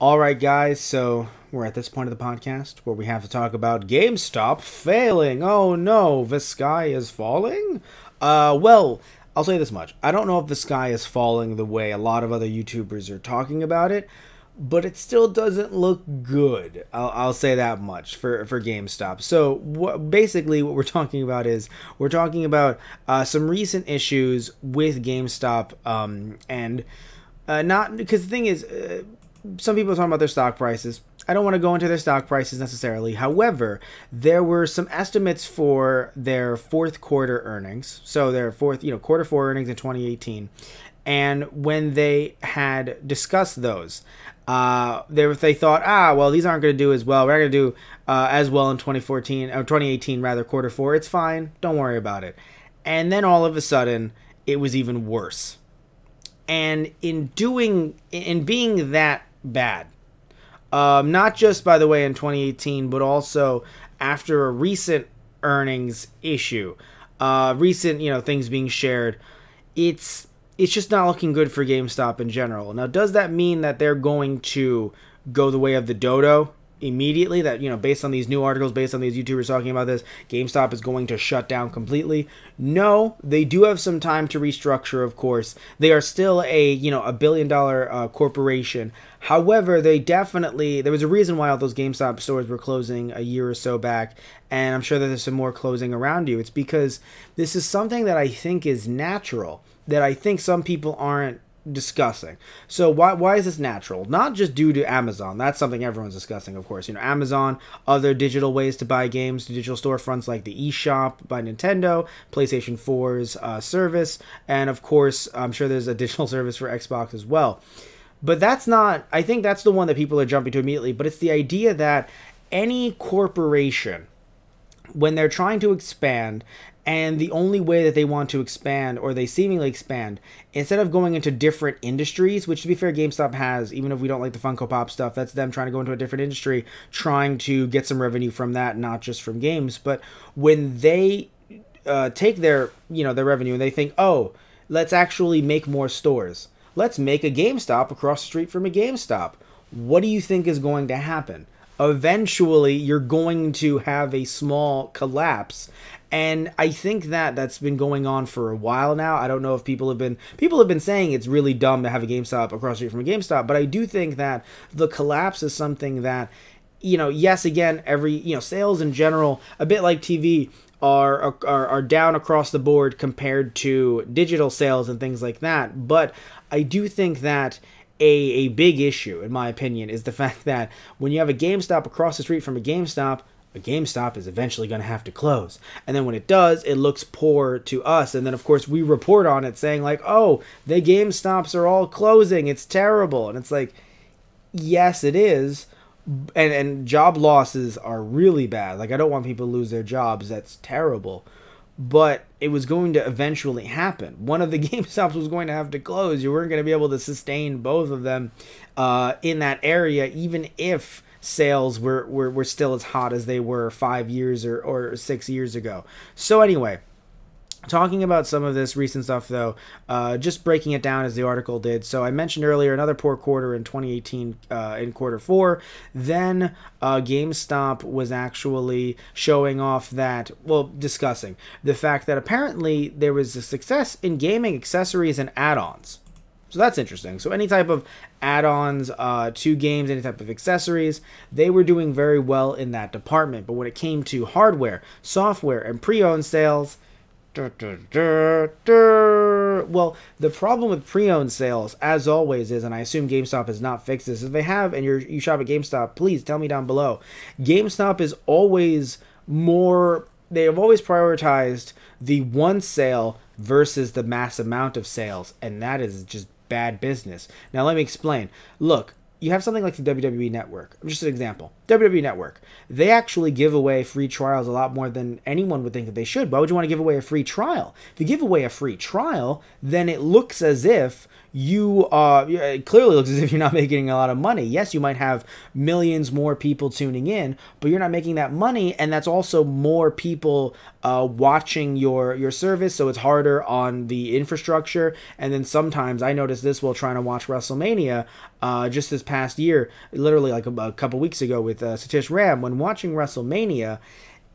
All right, guys, so we're at this point of the podcast where we have to talk about GameStop failing. Oh no, the sky is falling? Well, I'll say this much. I don't know if the sky is falling the way a lot of other YouTubers are talking about it, but it still doesn't look good. I'll say that much for GameStop. So basically what we're talking about is we're talking about some recent issues with GameStop and not because the thing is some people are talking about their stock prices. I don't want to go into their stock prices necessarily. However, there were some estimates for their fourth quarter earnings. So their quarter four earnings in 2018. And when they had discussed those, they thought, well, these aren't going to do as well. We're not going to do as well in 2018 rather, quarter four. It's fine. Don't worry about it. And then all of a sudden, it was even worse. And in being that bad, not just, by the way, in 2018, but also after a recent earnings issue, recent, things being shared, it's just not looking good for GameStop in general. Now, does that mean that they're going to go the way of the dodo immediately? That, based on these new articles, based on these YouTubers talking about this, GameStop is going to shut down completely? No, they do have some time to restructure, of course. They are still a billion-dollar corporation. However, there was a reason why all those GameStop stores were closing a year or so back, and I'm sure that there's some more closing around you. It's because this is something that I think is natural, that I think some people aren't discussing. So why is this natural? Not just due to Amazon. That's something everyone's discussing, of course. Amazon, other digital ways to buy games, digital storefronts like the eShop by Nintendo, PlayStation 4's service, and of course, I'm sure there's a digital service for Xbox as well. But that's not, I think that's the one that people are jumping to immediately, but it's the idea that any corporation, when they're trying to expand, and the only way that they want to expand, or they seemingly expand, instead of going into different industries, which to be fair, GameStop has, even if we don't like the Funko Pop stuff, that's them trying to go into a different industry, trying to get some revenue from that, not just from games. But when they take their revenue and they think, oh, let's actually make more stores. Let's make a GameStop across the street from a GameStop. What do you think is going to happen? Eventually, you're going to have a small collapse. And I think that that's been going on for a while now. I don't know if people have been saying it's really dumb to have a GameStop across the street from a GameStop, but I do think that the collapse is something that, yes, again, sales in general, a bit like TV, are down across the board compared to digital sales and things like that. But I do think that a big issue, in my opinion, is the fact that when you have a GameStop across the street from a GameStop is eventually going to have to close. And then when it does, it looks poor to us. And then, of course, we report on it saying like, oh, the GameStops are all closing. It's terrible. And it's like, yes, it is. And job losses are really bad. Like, I don't want people to lose their jobs. That's terrible. But it was going to eventually happen. One of the GameStops was going to have to close. You weren't going to be able to sustain both of them in that area, even if sales were still as hot as they were 5 years or 6 years ago. So anyway, talking about some of this recent stuff, though, just breaking it down as the article did. So I mentioned earlier another poor quarter in 2018 in quarter four. Then GameStop was actually showing off that, discussing the fact that apparently there was a success in gaming accessories and add-ons. So that's interesting. So any type of add-ons to games, any type of accessories, they were doing very well in that department. But when it came to hardware, software, and pre-owned sales, well, the problem with pre-owned sales, as always, is, and I assume GameStop has not fixed this. If they have, and you shop at GameStop, please tell me down below. GameStop is always they have always prioritized the one sale versus the mass amount of sales, and that is just bad business. Now, let me explain. Look, you have something like the WWE Network. Just an example. WWE Network. They actually give away free trials a lot more than anyone would think that they should. Why would you want to give away a free trial? If you give away a free trial, then it looks as if it clearly looks as if you're not making a lot of money. Yes, you might have millions more people tuning in, but you're not making that money, and that's also more people watching your service, so it's harder on the infrastructure. And then sometimes I noticed this while trying to watch WrestleMania just this past year, literally like a couple weeks ago with Satish Ram. When watching WrestleMania,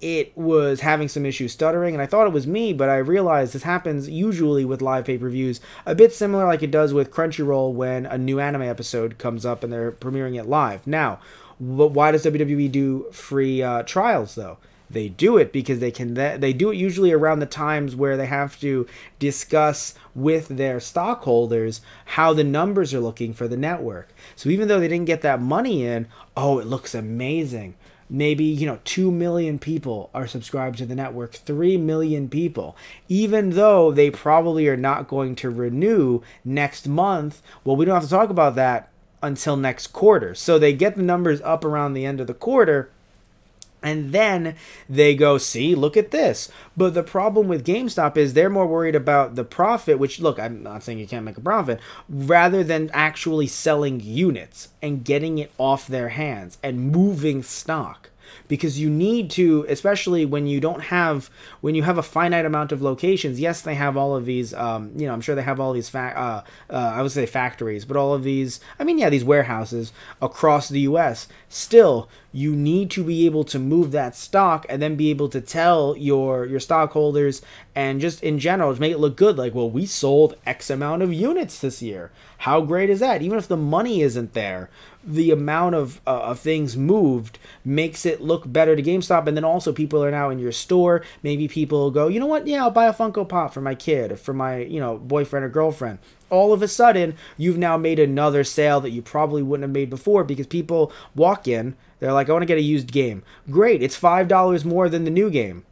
it was having some issues stuttering, and I thought it was me, but I realized this happens usually with live pay-per-views, a bit similar like it does with Crunchyroll when a new anime episode comes up and they're premiering it live. Now, why does WWE do free trials, though? They do it because they do it usually around the times where they have to discuss with their stockholders how the numbers are looking for the network. So even though they didn't get that money in, oh, it looks amazing. Maybe, 2 million people are subscribed to the network, 3 million people. Even though they probably are not going to renew next month, well, we don't have to talk about that until next quarter. So they get the numbers up around the end of the quarter, and then they go, see, look at this. But the problem with GameStop is they're more worried about the profit, which, look, I'm not saying you can't make a profit, rather than actually selling units and getting it off their hands and moving stock. Because you need to, especially when you have a finite amount of locations. Yes, they have all of these, I'm sure they have all these, I would say factories, but all of these, these warehouses across the U.S. Still, you need to be able to move that stock and then be able to tell your stockholders and just in general to make it look good. Like, well, we sold X amount of units this year. How great is that? Even if the money isn't there, the amount of things moved makes it look better to GameStop. And then also people are now in your store. Maybe people go, you know what? Yeah, I'll buy a Funko Pop for my kid or for my, boyfriend or girlfriend. All of a sudden, you've now made another sale that you probably wouldn't have made before because people walk in. They're like, I want to get a used game. Great. It's $5 more than the new game.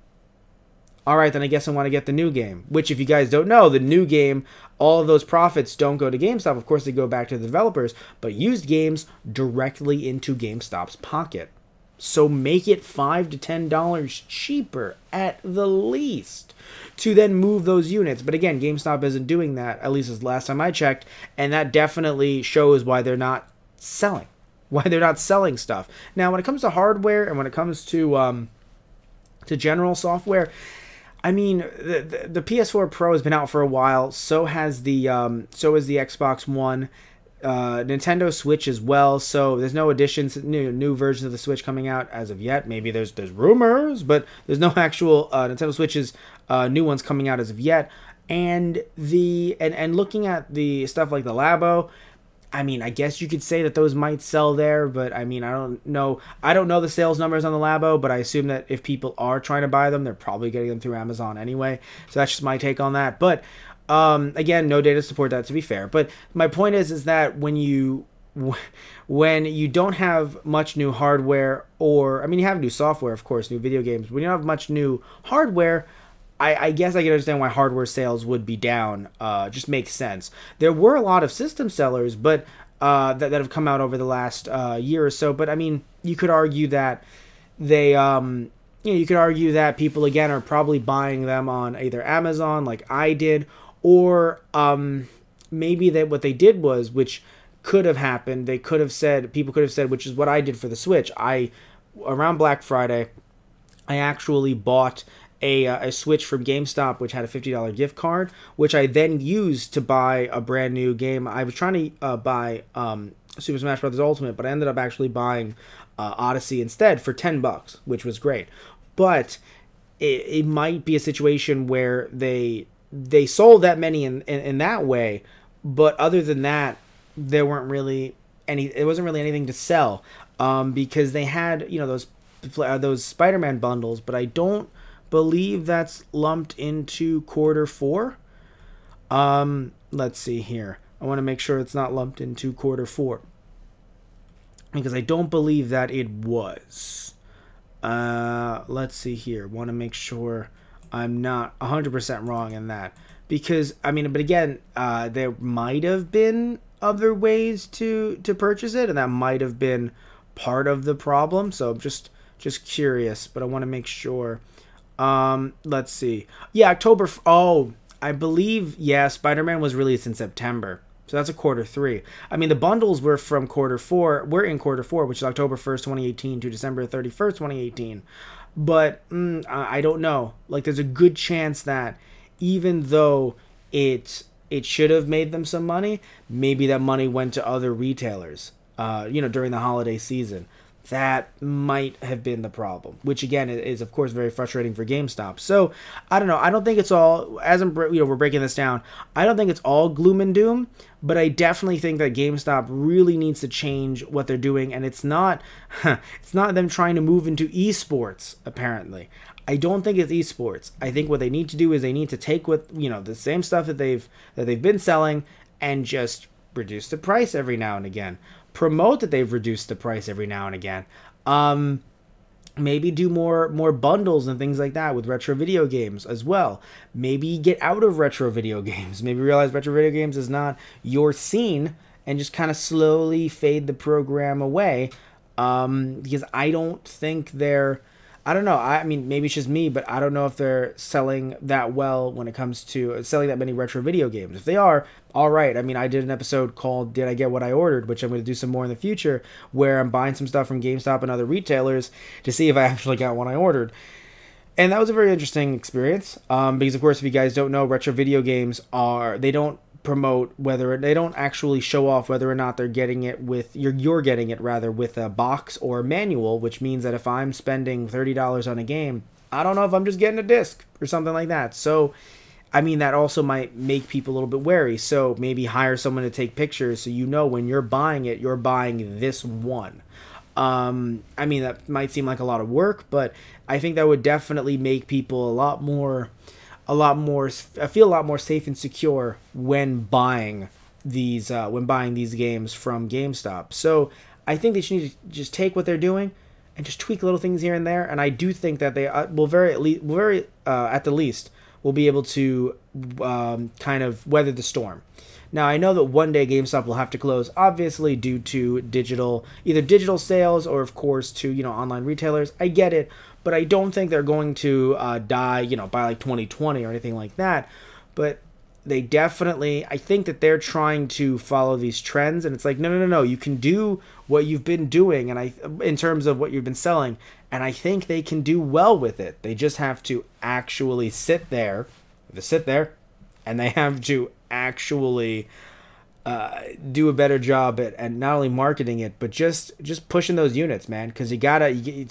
All right, then I guess I want to get the new game, which if you guys don't know, the new game, all of those profits don't go to GameStop. Of course, they go back to the developers, but used games directly into GameStop's pocket. So make it $5 to $10 cheaper at the least to then move those units. But again, GameStop isn't doing that, at least as last time I checked, and that definitely shows why they're not selling. Why they're not selling stuff. Now, when it comes to hardware and when it comes to general software, the PS4 Pro has been out for a while. So has the Xbox One, Nintendo Switch as well. So there's no additions, new versions of the Switch coming out as of yet. Maybe there's rumors, but there's no actual Nintendo Switch's new ones coming out as of yet. And looking at the stuff like the Labo, I guess you could say that those might sell there, but I don't know. I don't know the sales numbers on the Labo, but I assume that if people are trying to buy them, they're probably getting them through Amazon anyway. So that's just my take on that. But again, no data to support that, to be fair. But my point is that when you don't have much new hardware, or you have new software, of course, new video games. When you don't have much new hardware, I guess I can understand why hardware sales would be down. Just makes sense. There were a lot of system sellers, but that have come out over the last year or so. But you could argue that you could argue that people again are probably buying them on either Amazon, like I did, or maybe that what they did was, which could have happened. People could have said, which is what I did for the Switch. Around Black Friday, I actually bought a Switch from GameStop, which had a $50 gift card, which I then used to buy a brand new game. I was trying to buy Super Smash Bros. Ultimate, but I ended up actually buying Odyssey instead for $10, which was great. But it might be a situation where they sold that many in that way, but other than that, there weren't really it wasn't really anything to sell because they had those Spider-Man bundles, but I don't believe that's lumped into quarter 4. Let's see here. I want to make sure it's not lumped into quarter 4 because I don't believe that it was. Let's see here. Want to make sure I'm not 100% wrong in that because but again, there might have been other ways to purchase it, and that might have been part of the problem. So I'm just curious, but I want to make sure. Let's see. Yeah, October. I believe, yeah, Spider-Man was released in September. So that's a quarter three. I mean, the bundles were from quarter four. We're in quarter four, which is October 1st, 2018 to December 31st, 2018. But I don't know. Like, there's a good chance that even though it should have made them some money, maybe that money went to other retailers, during the holiday season. That might have been the problem, which again is of course very frustrating for GameStop. So I don't know. I don't think it's all, as we're breaking this down, I don't think it's all gloom and doom, but I definitely think that GameStop really needs to change what they're doing, and it's not it's not them trying to move into esports. Apparently, I don't think it's esports. I think what they need to do is they need to take the same stuff that they've been selling and just reduce the price every now and again. Promote that they've reduced the price every now and again. Maybe do more bundles and things like that with retro video games as well. Maybe get out of retro video games. Maybe realize retro video games is not your scene and just kind of slowly fade the program away. Because I don't think I don't know. I mean, maybe it's just me, but I don't know if they're selling that well when it comes to selling that many retro video games. If they are, all right. I mean, I did an episode called Did I Get What I Ordered, which I'm going to do some more in the future, where I'm buying some stuff from GameStop and other retailers to see if I actually got what I ordered. And that was a very interesting experience, because, of course, if you guys don't know, retro video games they don't promote they don't actually show off whether or not they're getting it with you're getting it rather with a box or a manual, which means that if I'm spending $30 on a game, I don't know if I'm just getting a disc or something like that. So I mean, that also might make people a little bit wary. So maybe hire someone to take pictures so when you're buying it, you're buying this one. I mean, that might seem like a lot of work, but I think that would definitely make people feel a lot more safe and secure when buying these games from GameStop. So I think they should need to just take what they're doing and just tweak little things here and there. And I do think that they at the least will be able to kind of weather the storm. Now, I know that one day GameStop will have to close, obviously, due to either digital sales or, of course, to, online retailers. I get it, but I don't think they're going to die, by like 2020 or anything like that. But they definitely, I think that they're trying to follow these trends, and it's like, no, you can do what you've been doing, and in terms of what you've been selling, and I think they can do well with it. They just have to actually sit there, and they have to actually do a better job at not only marketing it, but just pushing those units, man, because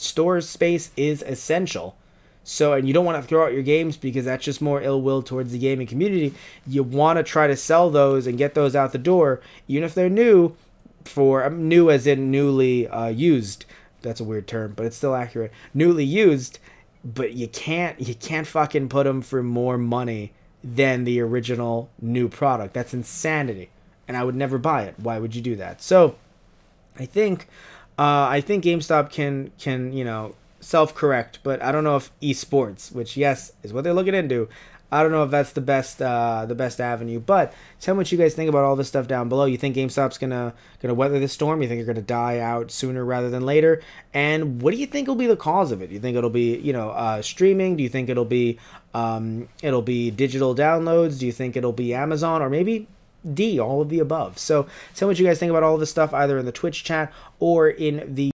store space is essential. So, and you don't want to throw out your games because that's just more ill will towards the gaming community. You want to try to sell those and get those out the door, even if they're new as in newly used. That's a weird term, but it's still accurate. Newly used, but you can't fucking put them for more money than the original new product. That's insanity, and I would never buy it. Why would you do that? So, I think GameStop can self-correct, but I don't know if esports, which yes is what they're looking into, I don't know if that's the best avenue. But tell me what you guys think about all this stuff down below. You think GameStop's gonna weather this storm? You think they're gonna die out sooner rather than later? And what do you think will be the cause of it? Do you think it'll be streaming? Do you think it'll be digital downloads? Do you think it'll be Amazon, or maybe D, all of the above? So tell me what you guys think about all of this stuff, either in the Twitch chat or in the